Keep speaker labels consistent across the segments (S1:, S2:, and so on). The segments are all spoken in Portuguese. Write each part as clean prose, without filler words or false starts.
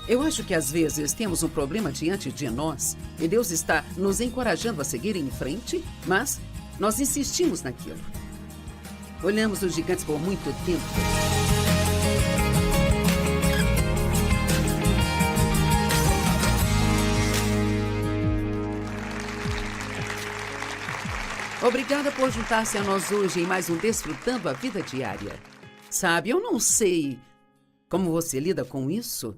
S1: Eu acho que às vezes temos um problema diante de nós e Deus está nos encorajando a seguir em frente, mas nós insistimos naquilo. Olhamos os gigantes por muito tempo. Obrigada por juntar-se a nós hoje em mais um Desfrutando a Vida Diária. Sabe, eu não sei como você lida com isso,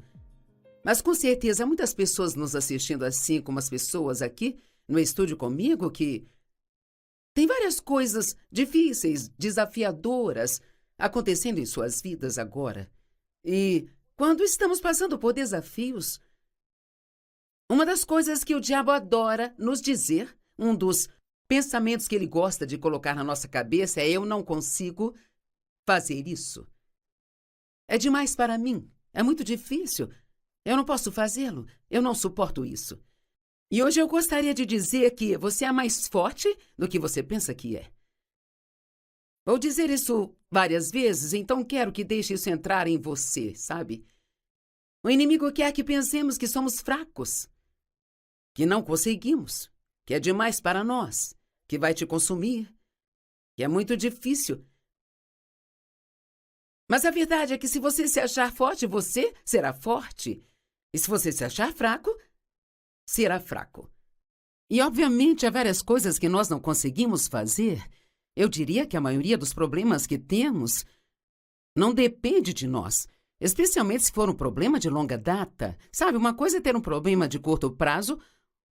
S1: mas com certeza há muitas pessoas nos assistindo, assim como as pessoas aqui no estúdio comigo, que tem várias coisas difíceis, desafiadoras acontecendo em suas vidas agora. E quando estamos passando por desafios, uma das coisas que o diabo adora nos dizer, um dos pensamentos que ele gosta de colocar na nossa cabeça é: eu não consigo fazer isso. É demais para mim, é muito difícil. Eu não posso fazê-lo, eu não suporto isso. E hoje eu gostaria de dizer que você é mais forte do que você pensa que é. Vou dizer isso várias vezes, então quero que deixe isso entrar em você, sabe? O inimigo quer que pensemos que somos fracos, que não conseguimos, que é demais para nós, que vai te consumir, que é muito difícil. Mas a verdade é que se você se achar forte, você será forte. E se você se achar fraco, será fraco. E, obviamente, há várias coisas que nós não conseguimos fazer. Eu diria que a maioria dos problemas que temos não depende de nós, especialmente se for um problema de longa data. Sabe, uma coisa é ter um problema de curto prazo,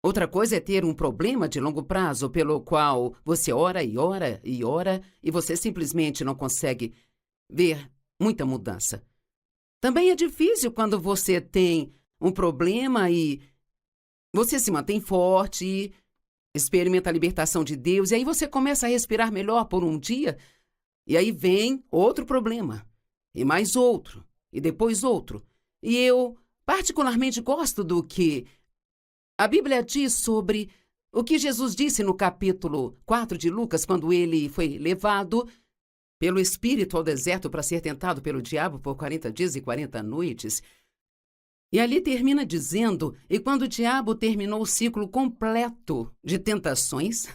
S1: outra coisa é ter um problema de longo prazo pelo qual você ora e ora e ora e você simplesmente não consegue ver muita mudança. Também é difícil quando você tem um problema e você se mantém forte e experimenta a libertação de Deus, e aí você começa a respirar melhor por um dia, e aí vem outro problema, e mais outro, e depois outro. E eu particularmente gosto do que a Bíblia diz sobre o que Jesus disse no capítulo 4 de Lucas, quando ele foi levado pelo Espírito ao deserto para ser tentado pelo diabo por 40 dias e 40 noites. E ali termina dizendo: e quando o diabo terminou o ciclo completo de tentações,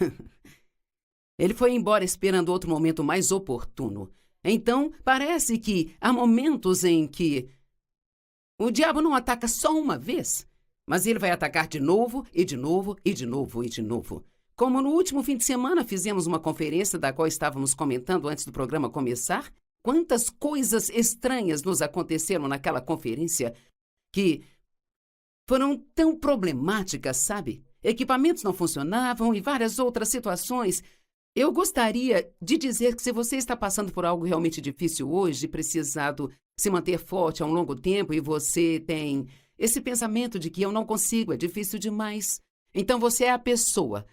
S1: ele foi embora esperando outro momento mais oportuno. Então, parece que há momentos em que o diabo não ataca só uma vez, mas ele vai atacar de novo, e de novo, e de novo, e de novo. Como no último fim de semana fizemos uma conferência da qual estávamos comentando antes do programa começar, quantas coisas estranhas nos aconteceram naquela conferência que foram tão problemáticas, sabe? Equipamentos não funcionavam e várias outras situações. Eu gostaria de dizer que se você está passando por algo realmente difícil hoje, precisado se manter forte há um longo tempo e você tem esse pensamento de que eu não consigo, é difícil demais, então você é a pessoa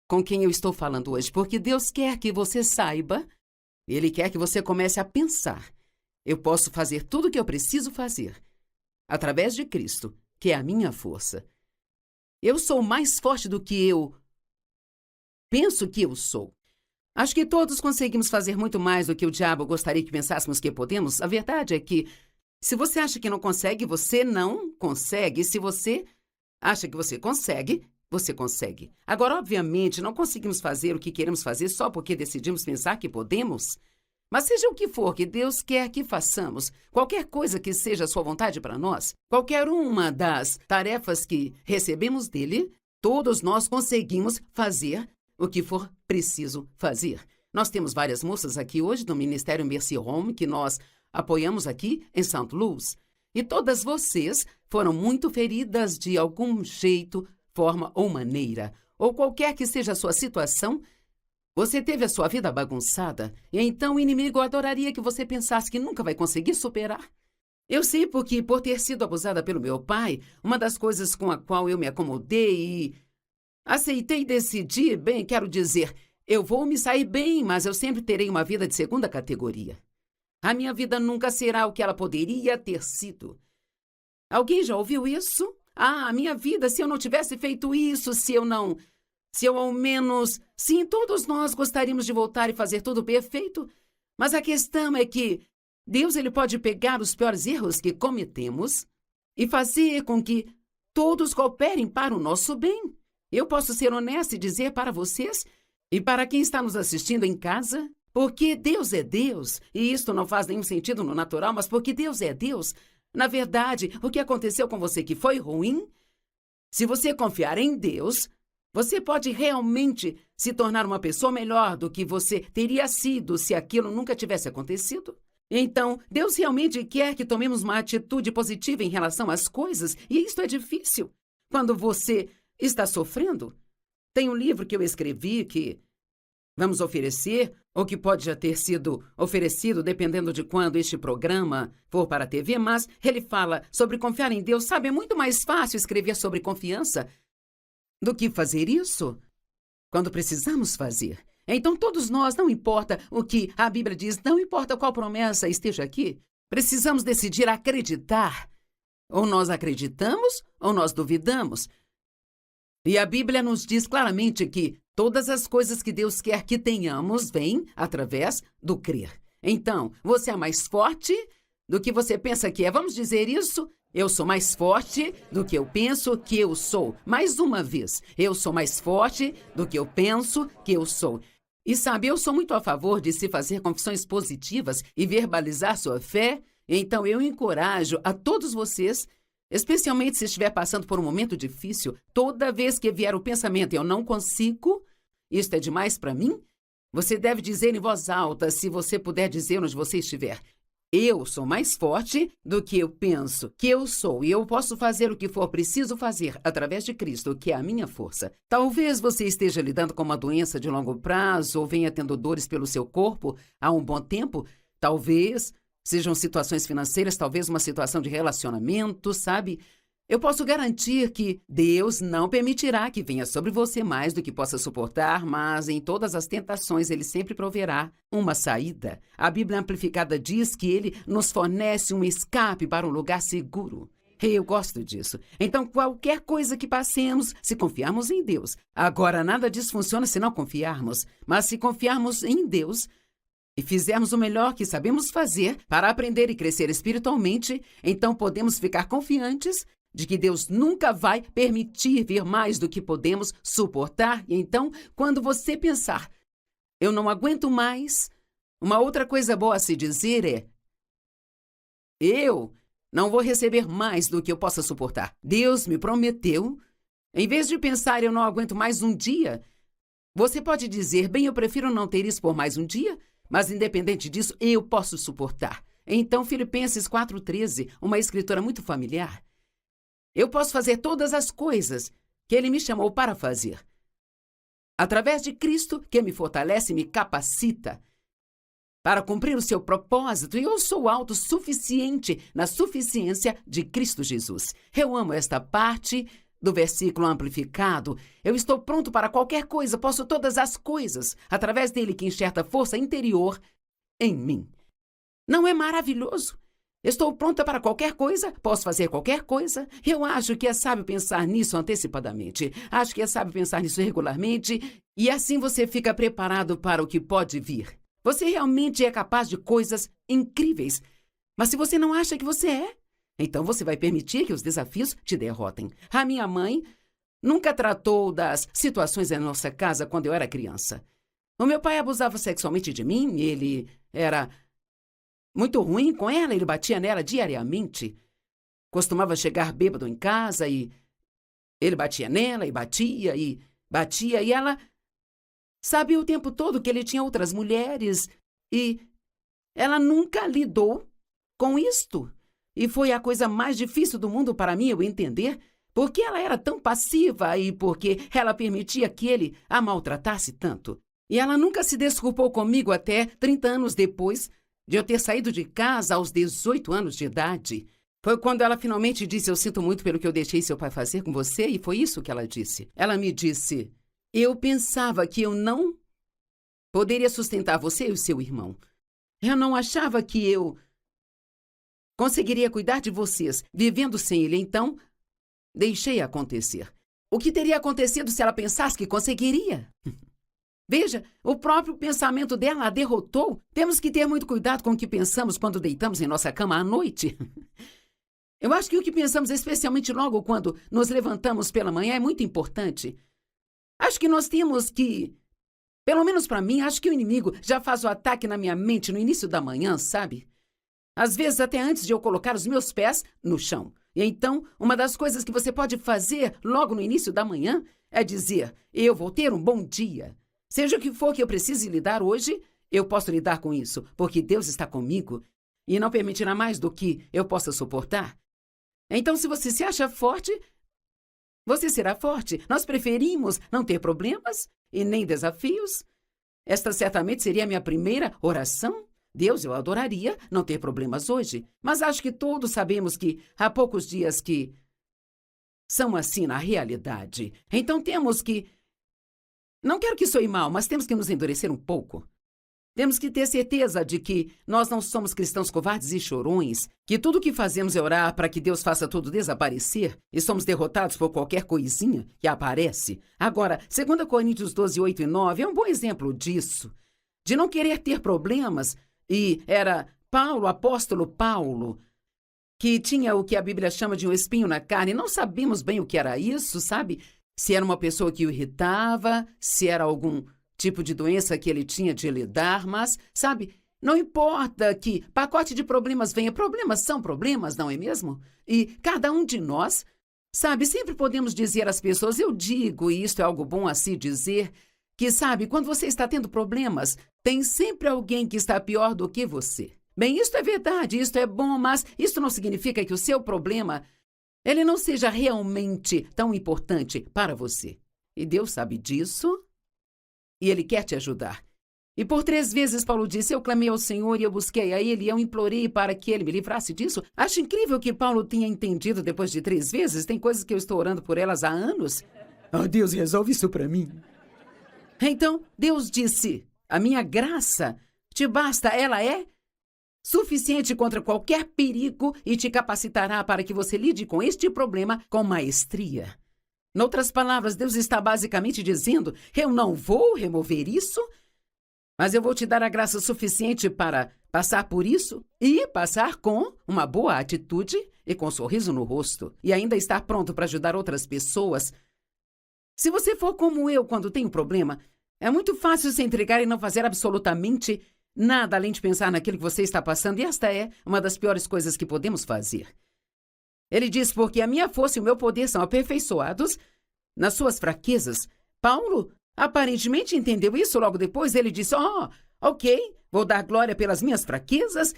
S1: com quem eu estou falando hoje, porque Deus quer que você saiba, Ele quer que você comece a pensar: eu posso fazer tudo o que eu preciso fazer através de Cristo, que é a minha força. Eu sou mais forte do que eu penso que eu sou. Acho que todos conseguimos fazer muito mais do que o diabo gostaria que pensássemos que podemos. A verdade é que, se você acha que não consegue, você não consegue. E se você acha que você consegue, você consegue. Agora, obviamente, não conseguimos fazer o que queremos fazer só porque decidimos pensar que podemos. Mas seja o que for que Deus quer que façamos, qualquer coisa que seja a sua vontade para nós, qualquer uma das tarefas que recebemos dele, todos nós conseguimos fazer o que for preciso fazer. Nós temos várias moças aqui hoje do Ministério Mercy Home que nós apoiamos aqui em St. Louis. E todas vocês foram muito feridas de algum jeito, forma ou maneira. Ou qualquer que seja a sua situação, você teve a sua vida bagunçada, e então o inimigo adoraria que você pensasse que nunca vai conseguir superar. Eu sei porque, por ter sido abusada pelo meu pai, uma das coisas com a qual eu me acomodei e aceitei e decidi, bem, quero dizer, eu vou me sair bem, mas eu sempre terei uma vida de segunda categoria. A minha vida nunca será o que ela poderia ter sido. Alguém já ouviu isso? Ah, a minha vida, se eu não tivesse feito isso, se eu ao menos... Sim, todos nós gostaríamos de voltar e fazer tudo perfeito, mas a questão é que Deus ele pode pegar os piores erros que cometemos e fazer com que todos cooperem para o nosso bem. Eu posso ser honesta e dizer para vocês e para quem está nos assistindo em casa, porque Deus é Deus, e isto não faz nenhum sentido no natural, mas porque Deus é Deus, na verdade, o que aconteceu com você que foi ruim, se você confiar em Deus, você pode realmente se tornar uma pessoa melhor do que você teria sido se aquilo nunca tivesse acontecido. Então, Deus realmente quer que tomemos uma atitude positiva em relação às coisas, e isto é difícil. Quando você está sofrendo, tem um livro que eu escrevi que vamos oferecer, ou que pode já ter sido oferecido, dependendo de quando este programa for para a TV, mas ele fala sobre confiar em Deus. Sabe, é muito mais fácil escrever sobre confiança do que fazer isso quando precisamos fazer. Então, todos nós, não importa o que a Bíblia diz, não importa qual promessa esteja aqui, precisamos decidir acreditar. Ou nós acreditamos, ou nós duvidamos. E a Bíblia nos diz claramente que todas as coisas que Deus quer que tenhamos vêm através do crer. Então, você é mais forte do que você pensa que é. Vamos dizer isso? Eu sou mais forte do que eu penso que eu sou. Mais uma vez, eu sou mais forte do que eu penso que eu sou. E sabe, eu sou muito a favor de se fazer confissões positivas e verbalizar sua fé. Então, eu encorajo a todos vocês, especialmente se estiver passando por um momento difícil, toda vez que vier o pensamento, eu não consigo, isto é demais para mim, você deve dizer em voz alta, se você puder dizer onde você estiver, eu sou mais forte do que eu penso que eu sou, e eu posso fazer o que for preciso fazer através de Cristo, que é a minha força. Talvez você esteja lidando com uma doença de longo prazo ou venha tendo dores pelo seu corpo há um bom tempo, talvez sejam situações financeiras, talvez uma situação de relacionamento, sabe? Eu posso garantir que Deus não permitirá que venha sobre você mais do que possa suportar, mas em todas as tentações Ele sempre proverá uma saída. A Bíblia Amplificada diz que Ele nos fornece um escape para um lugar seguro. Eu gosto disso. Então, qualquer coisa que passemos, se confiarmos em Deus. Agora, nada disso funciona se não confiarmos, mas se confiarmos em Deus e fizermos o melhor que sabemos fazer para aprender e crescer espiritualmente, então podemos ficar confiantes de que Deus nunca vai permitir vir mais do que podemos suportar. E então, quando você pensar, eu não aguento mais, uma outra coisa boa a se dizer é, eu não vou receber mais do que eu possa suportar. Deus me prometeu. Em vez de pensar, eu não aguento mais um dia, você pode dizer, bem, eu prefiro não ter isso por mais um dia, mas independente disso, eu posso suportar. Então, Filipenses 4,13, uma escritora muito familiar, eu posso fazer todas as coisas que Ele me chamou para fazer. Através de Cristo, que me fortalece e me capacita para cumprir o seu propósito, e eu sou autossuficiente na suficiência de Cristo Jesus. Eu amo esta parte do versículo amplificado. Eu estou pronto para qualquer coisa, posso todas as coisas, através dele que enxerta força interior em mim. Não é maravilhoso? Estou pronta para qualquer coisa, posso fazer qualquer coisa. Eu acho que é sábio pensar nisso antecipadamente. Acho que é sábio pensar nisso regularmente, e assim você fica preparado para o que pode vir. Você realmente é capaz de coisas incríveis, mas se você não acha que você é, então você vai permitir que os desafios te derrotem. A minha mãe nunca tratou das situações em nossa casa quando eu era criança. O meu pai abusava sexualmente de mim, ele era muito ruim com ela, ele batia nela diariamente. Costumava chegar bêbado em casa e ele batia nela e batia, e ela sabia o tempo todo que ele tinha outras mulheres e ela nunca lidou com isto. E foi a coisa mais difícil do mundo para mim eu entender porque ela era tão passiva e porque ela permitia que ele a maltratasse tanto. E ela nunca se desculpou comigo até 30 anos depois de eu ter saído de casa aos 18 anos de idade. Foi quando ela finalmente disse, eu sinto muito pelo que eu deixei seu pai fazer com você, e foi isso que ela disse. Ela me disse, eu pensava que eu não poderia sustentar você e o seu irmão. Eu não achava que eu conseguiria cuidar de vocês, vivendo sem ele, então deixei acontecer. O que teria acontecido se ela pensasse que conseguiria? Veja, o próprio pensamento dela a derrotou. Temos que ter muito cuidado com o que pensamos quando deitamos em nossa cama à noite. Eu acho que o que pensamos, especialmente logo quando nos levantamos pela manhã, é muito importante. Acho que nós temos que, pelo menos para mim, acho que o inimigo já faz o ataque na minha mente no início da manhã, sabe? Às vezes até antes de eu colocar os meus pés no chão. E então, uma das coisas que você pode fazer logo no início da manhã é dizer: eu vou ter um bom dia. Seja o que for que eu precise lidar hoje, eu posso lidar com isso, porque Deus está comigo e não permitirá mais do que eu possa suportar. Então, se você se acha forte, você será forte. Nós preferimos não ter problemas e nem desafios. Esta certamente seria a minha primeira oração. Deus, eu adoraria não ter problemas hoje, mas acho que todos sabemos que há poucos dias que são assim na realidade. Então temos que... Não quero que soe mal, mas temos que nos endurecer um pouco. Temos que ter certeza de que nós não somos cristãos covardes e chorões, que tudo o que fazemos é orar para que Deus faça tudo desaparecer e somos derrotados por qualquer coisinha que aparece. Agora, 2 Coríntios 12, 8 e 9 é um bom exemplo disso, de não querer ter problemas. E era Paulo, apóstolo Paulo, que tinha o que a Bíblia chama de um espinho na carne. Não sabemos bem o que era isso, sabe? Se era uma pessoa que o irritava, se era algum tipo de doença que ele tinha de lidar, mas, sabe, não importa que pacote de problemas venha, problemas são problemas, não é mesmo? E cada um de nós, sabe, sempre podemos dizer às pessoas, eu digo, e isto é algo bom a se dizer, que, sabe, quando você está tendo problemas, tem sempre alguém que está pior do que você. Bem, isto é verdade, isto é bom, mas isto não significa que o seu problema, ele não seja realmente tão importante para você. E Deus sabe disso. E Ele quer te ajudar. E por 3 vezes Paulo disse, eu clamei ao Senhor e eu busquei a Ele e eu implorei para que Ele me livrasse disso. Acho incrível que Paulo tenha entendido depois de 3 vezes. Tem coisas que eu estou orando por elas há anos. Oh, Deus, resolve isso para mim. Então, Deus disse, a minha graça te basta, ela é suficiente contra qualquer perigo e te capacitará para que você lide com este problema com maestria. Noutras palavras, Deus está basicamente dizendo, eu não vou remover isso, mas eu vou te dar a graça suficiente para passar por isso e passar com uma boa atitude e com um sorriso no rosto e ainda estar pronto para ajudar outras pessoas. Se você for como eu quando tem um problema, é muito fácil se entregar e não fazer absolutamente nada além de pensar naquilo que você está passando, e esta é uma das piores coisas que podemos fazer. Ele diz, porque a minha força e o meu poder são aperfeiçoados nas suas fraquezas. Paulo aparentemente entendeu isso logo depois. Ele disse, ok, vou dar glória pelas minhas fraquezas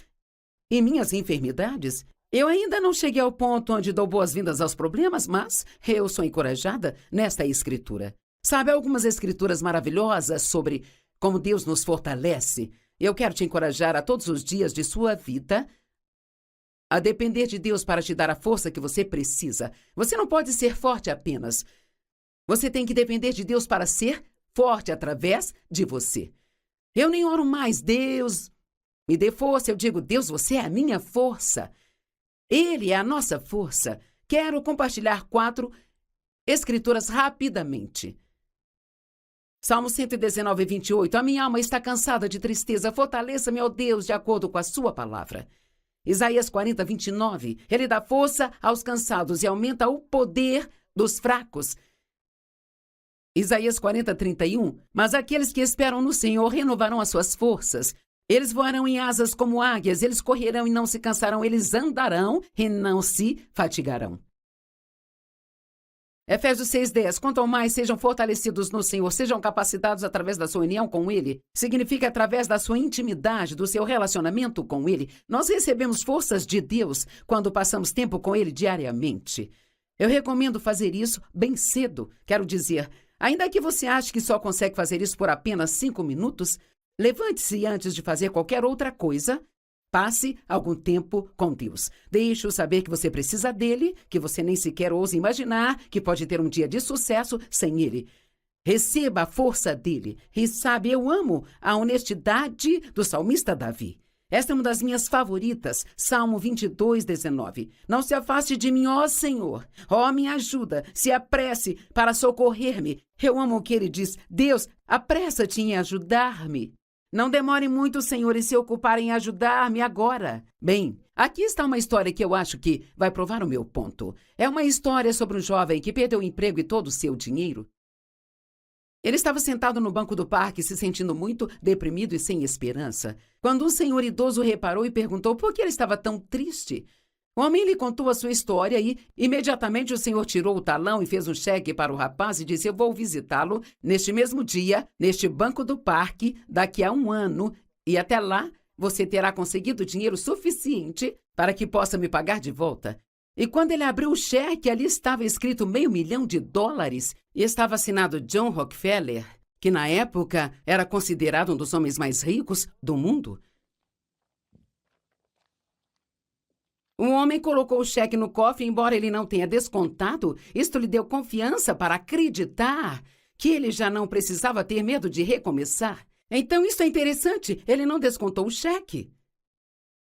S1: e minhas enfermidades. Eu ainda não cheguei ao ponto onde dou boas-vindas aos problemas, mas eu sou encorajada nesta escritura. Sabe, algumas escrituras maravilhosas sobre como Deus nos fortalece. Eu quero te encorajar a todos os dias de sua vida a depender de Deus para te dar a força que você precisa. Você não pode ser forte apenas. Você tem que depender de Deus para ser forte através de você. Eu nem oro mais, Deus, me dê força. Eu digo, Deus, você é a minha força. Ele é a nossa força. Quero compartilhar 4 escrituras rapidamente. Salmo 119, 28. A minha alma está cansada de tristeza. Fortaleça-me, ó Deus, de acordo com a sua palavra. Isaías 40, 29. Ele dá força aos cansados e aumenta o poder dos fracos. Isaías 40, 31. Mas aqueles que esperam no Senhor renovarão as suas forças. Eles voarão em asas como águias, eles correrão e não se cansarão, eles andarão e não se fatigarão. Efésios 6:10. Quanto ao mais sejam fortalecidos no Senhor, sejam capacitados através da sua união com Ele. Significa através da sua intimidade, do seu relacionamento com Ele. Nós recebemos forças de Deus quando passamos tempo com Ele diariamente. Eu recomendo fazer isso bem cedo. Quero dizer, ainda que você ache que só consegue fazer isso por apenas 5 minutos, levante-se antes de fazer qualquer outra coisa. Passe algum tempo com Deus. Deixe-o saber que você precisa dele, que você nem sequer ousa imaginar que pode ter um dia de sucesso sem ele. Receba a força dele. E sabe, eu amo a honestidade do salmista Davi. Esta é uma das minhas favoritas, Salmo 22, 19. Não se afaste de mim, ó Senhor. Ó, minha ajuda, se apresse para socorrer-me. Eu amo o que ele diz. Deus, apressa-te em ajudar-me. Não demore muito, os senhores se ocuparem em ajudar-me agora. Bem, aqui está uma história que eu acho que vai provar o meu ponto. É uma história sobre um jovem que perdeu o emprego e todo o seu dinheiro. Ele estava sentado no banco do parque, se sentindo muito deprimido e sem esperança, quando um senhor idoso reparou e perguntou por que ele estava tão triste. O homem lhe contou a sua história e, imediatamente, o senhor tirou o talão e fez um cheque para o rapaz e disse: eu vou visitá-lo neste mesmo dia, neste banco do parque, daqui a 1 ano, e até lá você terá conseguido dinheiro suficiente para que possa me pagar de volta. E quando ele abriu o cheque, ali estava escrito $500 mil e estava assinado John Rockefeller, que na época era considerado um dos homens mais ricos do mundo. O homem colocou o cheque no cofre, embora ele não tenha descontado. Isto lhe deu confiança para acreditar que ele já não precisava ter medo de recomeçar. Então, isso é interessante. Ele não descontou o cheque.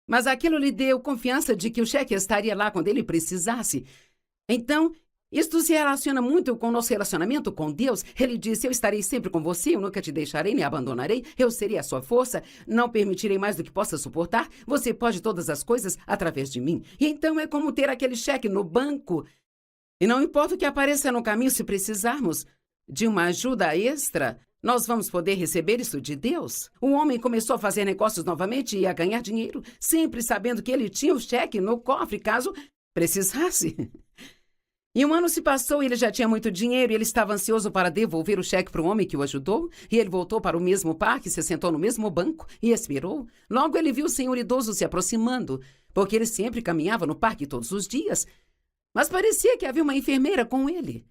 S1: Mas aquilo lhe deu confiança de que o cheque estaria lá quando ele precisasse. Então, isto se relaciona muito com o nosso relacionamento com Deus. Ele disse: eu estarei sempre com você, eu nunca te deixarei nem abandonarei, eu serei a sua força, não permitirei mais do que possa suportar, você pode todas as coisas através de mim. E então é como ter aquele cheque no banco. E não importa o que apareça no caminho, se precisarmos de uma ajuda extra, nós vamos poder receber isso de Deus. O homem começou a fazer negócios novamente e a ganhar dinheiro, sempre sabendo que ele tinha o cheque no cofre caso precisasse. E 1 ano se passou e ele já tinha muito dinheiro e ele estava ansioso para devolver o cheque para o homem que o ajudou. E ele voltou para o mesmo parque, se sentou no mesmo banco e esperou. Logo ele viu o senhor idoso se aproximando, porque ele sempre caminhava no parque todos os dias. Mas parecia que havia uma enfermeira com ele.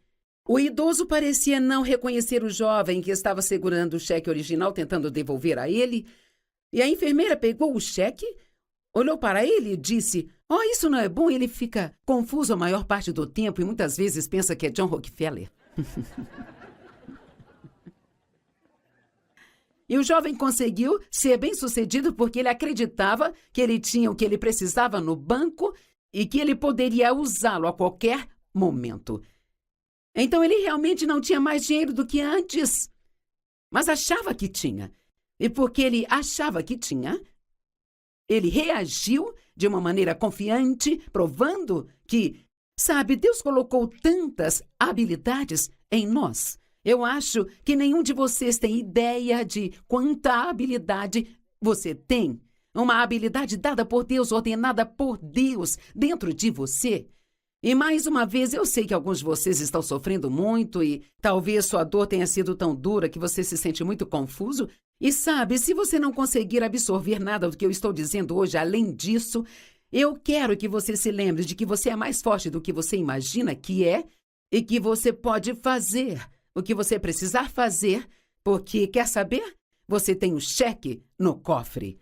S1: O idoso parecia não reconhecer o jovem que estava segurando o cheque original, tentando devolver a ele. E a enfermeira pegou o cheque, olhou para ele e disse: oh, isso não é bom. Ele fica confuso a maior parte do tempo e muitas vezes pensa que é John Rockefeller. E o jovem conseguiu ser bem-sucedido porque ele acreditava que ele tinha o que ele precisava no banco e que ele poderia usá-lo a qualquer momento. Então ele realmente não tinha mais dinheiro do que antes, mas achava que tinha. E porque ele achava que tinha, ele reagiu de uma maneira confiante, provando que, sabe, Deus colocou tantas habilidades em nós. Eu acho que nenhum de vocês tem ideia de quanta habilidade você tem. Uma habilidade dada por Deus, ordenada por Deus dentro de você. E mais uma vez, eu sei que alguns de vocês estão sofrendo muito e talvez sua dor tenha sido tão dura que você se sente muito confuso. E sabe, se você não conseguir absorver nada do que eu estou dizendo hoje, além disso, eu quero que você se lembre de que você é mais forte do que você imagina que é e que você pode fazer o que você precisar fazer, porque, quer saber? Você tem um cheque no cofre.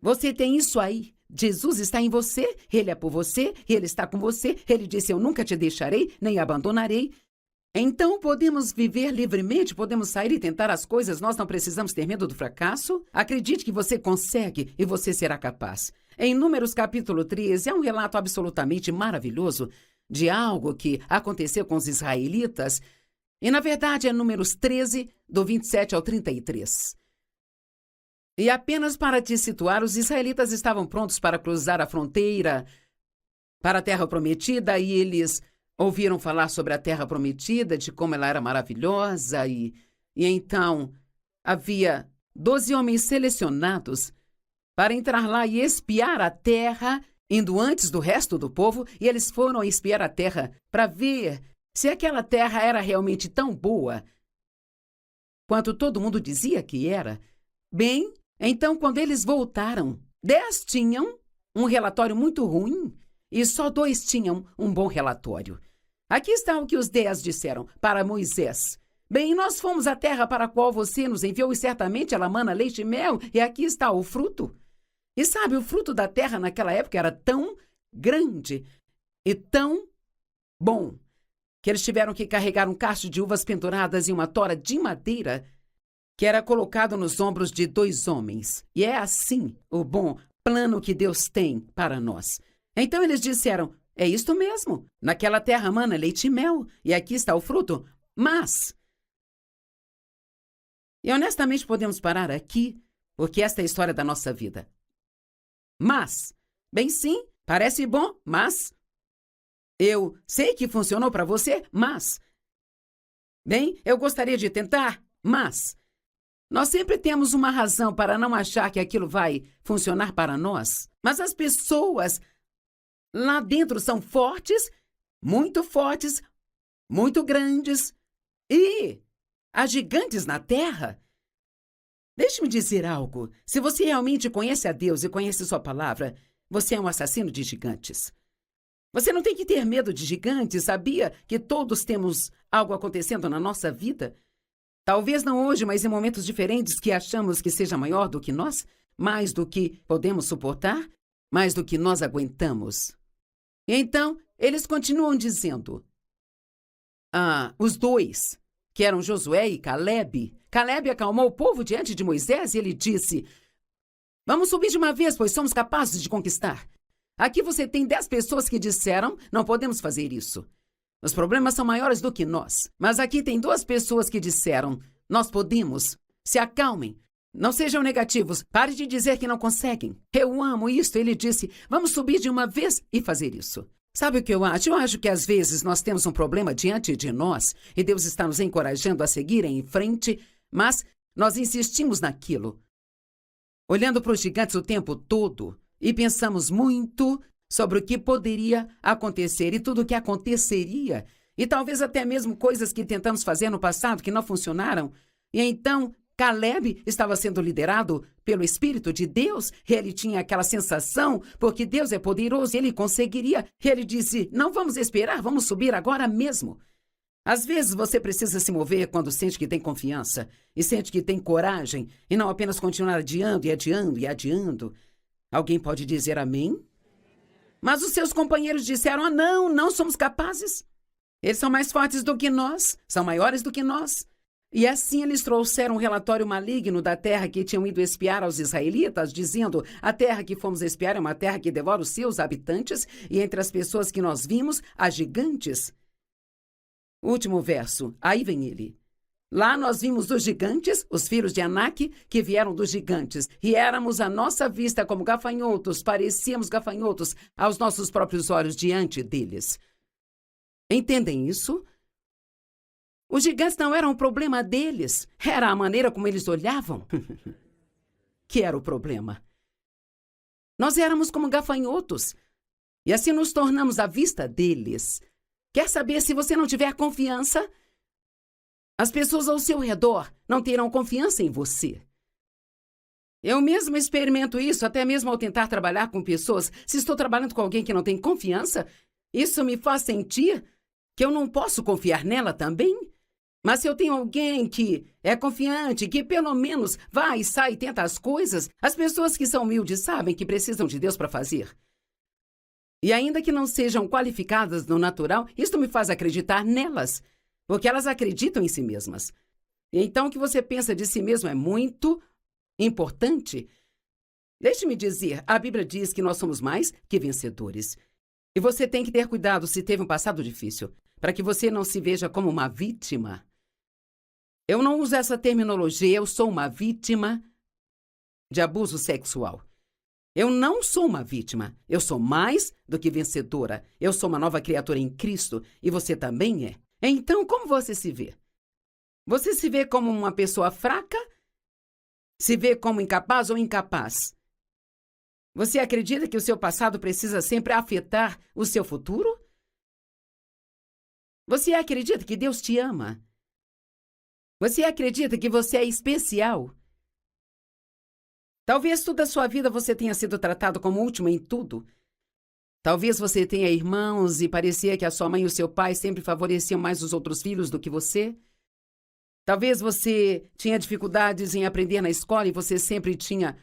S1: Você tem isso aí. Jesus está em você, Ele é por você, Ele está com você. Ele disse: eu nunca te deixarei, nem abandonarei. Então, podemos viver livremente, podemos sair e tentar as coisas, nós não precisamos ter medo do fracasso. Acredite que você consegue e você será capaz. Em Números capítulo 13, é um relato absolutamente maravilhoso de algo que aconteceu com os israelitas. E, na verdade, é Números 13, do 27 ao 33. E apenas para te situar, os israelitas estavam prontos para cruzar a fronteira para a Terra Prometida e eles ouviram falar sobre a Terra Prometida, de como ela era maravilhosa e então havia 12 homens selecionados para entrar lá e espiar a terra, indo antes do resto do povo, e eles foram espiar a terra para ver se aquela terra era realmente tão boa quanto todo mundo dizia que era. Bem, então, quando eles voltaram, 10 tinham um relatório muito ruim e só 2 tinham um bom relatório. Aqui está o que os 10 disseram para Moisés. Bem, nós fomos à terra para a qual você nos enviou e certamente ela mana leite e mel, e aqui está o fruto. E sabe, o fruto da terra naquela época era tão grande e tão bom que eles tiveram que carregar um cacho de uvas penduradas em uma tora de madeira que era colocado nos ombros de 2 homens. E é assim o bom plano que Deus tem para nós. Então eles disseram: é isto mesmo, naquela terra mana leite e mel, e aqui está o fruto, mas... E honestamente podemos parar aqui, porque esta é a história da nossa vida. Mas, bem sim, parece bom, mas... Eu sei que funcionou para você, mas... Bem, eu gostaria de tentar, mas... Nós sempre temos uma razão para não achar que aquilo vai funcionar para nós. Mas as pessoas lá dentro são fortes, muito grandes e há gigantes na terra. Deixe-me dizer algo. Se você realmente conhece a Deus e conhece sua palavra, você é um assassino de gigantes. Você não tem que ter medo de gigantes. Sabia que todos temos algo acontecendo na nossa vida? Talvez não hoje, mas em momentos diferentes que achamos que seja maior do que nós, mais do que podemos suportar, mais do que nós aguentamos. E então, eles continuam dizendo... os dois, que eram Josué e Caleb. Caleb acalmou o povo diante de Moisés e ele disse: vamos subir de uma vez, pois somos capazes de conquistar. Aqui você tem 10 pessoas que disseram, não podemos fazer isso. Os problemas são maiores do que nós. Mas aqui tem 2 pessoas que disseram, nós podemos. Se acalmem. Não sejam negativos. Pare de dizer que não conseguem. Eu amo isto. Ele disse, vamos subir de uma vez e fazer isso. Sabe o que eu acho? Eu acho que às vezes nós temos um problema diante de nós e Deus está nos encorajando a seguir em frente, mas nós insistimos naquilo, olhando para os gigantes o tempo todo e pensamos muito sobre o que poderia acontecer e tudo o que aconteceria, e talvez até mesmo coisas que tentamos fazer no passado que não funcionaram. E então Caleb estava sendo liderado pelo Espírito de Deus. Ele tinha aquela sensação, porque Deus é poderoso e ele conseguiria. Ele disse, não vamos esperar, vamos subir agora mesmo. Às vezes você precisa se mover quando sente que tem confiança e sente que tem coragem e não apenas continuar adiando e adiando e adiando. Alguém pode dizer amém? Mas os seus companheiros disseram, não somos capazes. Eles são mais fortes do que nós, são maiores do que nós. E assim eles trouxeram um relatório maligno da terra que tinham ido espiar aos israelitas, dizendo, a terra que fomos espiar é uma terra que devora os seus habitantes, e entre as pessoas que nós vimos, há gigantes. Último verso, aí vem ele. Lá nós vimos os gigantes, os filhos de Anak, que vieram dos gigantes, e éramos à nossa vista como gafanhotos, parecíamos gafanhotos aos nossos próprios olhos diante deles. Entendem isso? Os gigantes não eram o problema deles, era a maneira como eles olhavam que era o problema. Nós éramos como gafanhotos, e assim nos tornamos à vista deles. Quer saber, se você não tiver confiança, as pessoas ao seu redor não terão confiança em você. Eu mesmo experimento isso, até mesmo ao tentar trabalhar com pessoas. Se estou trabalhando com alguém que não tem confiança, isso me faz sentir que eu não posso confiar nela também. Mas se eu tenho alguém que é confiante, que pelo menos vai e sai e tenta as coisas, as pessoas que são humildes sabem que precisam de Deus para fazer. E ainda que não sejam qualificadas no natural, isto me faz acreditar nelas, porque elas acreditam em si mesmas. E então o que você pensa de si mesmo é muito importante. Deixe-me dizer, a Bíblia diz que nós somos mais que vencedores. E você tem que ter cuidado se teve um passado difícil, para que você não se veja como uma vítima. Eu não uso essa terminologia, eu sou uma vítima de abuso sexual. Eu não sou uma vítima, eu sou mais do que vencedora. Eu sou uma nova criatura em Cristo e você também é. Então, como você se vê? Você se vê como uma pessoa fraca? Se vê como incapaz ou incapaz? Você acredita que o seu passado precisa sempre afetar o seu futuro? Você acredita que Deus te ama? Você acredita que você é especial? Talvez toda a sua vida você tenha sido tratado como último em tudo. Talvez você tenha irmãos e parecia que a sua mãe e o seu pai sempre favoreciam mais os outros filhos do que você. Talvez você tinha dificuldades em aprender na escola e você sempre tinha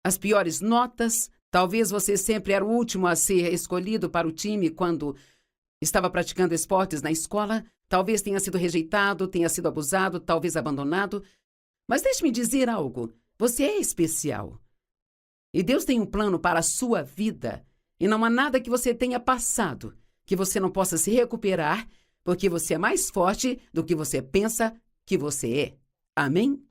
S1: as piores notas. Talvez você sempre era o último a ser escolhido para o time quando estava praticando esportes na escola. Talvez tenha sido rejeitado, tenha sido abusado, talvez abandonado. Mas deixe-me dizer algo. Você é especial. E Deus tem um plano para a sua vida. E não há nada que você tenha passado que você não possa se recuperar, porque você é mais forte do que você pensa que você é. Amém?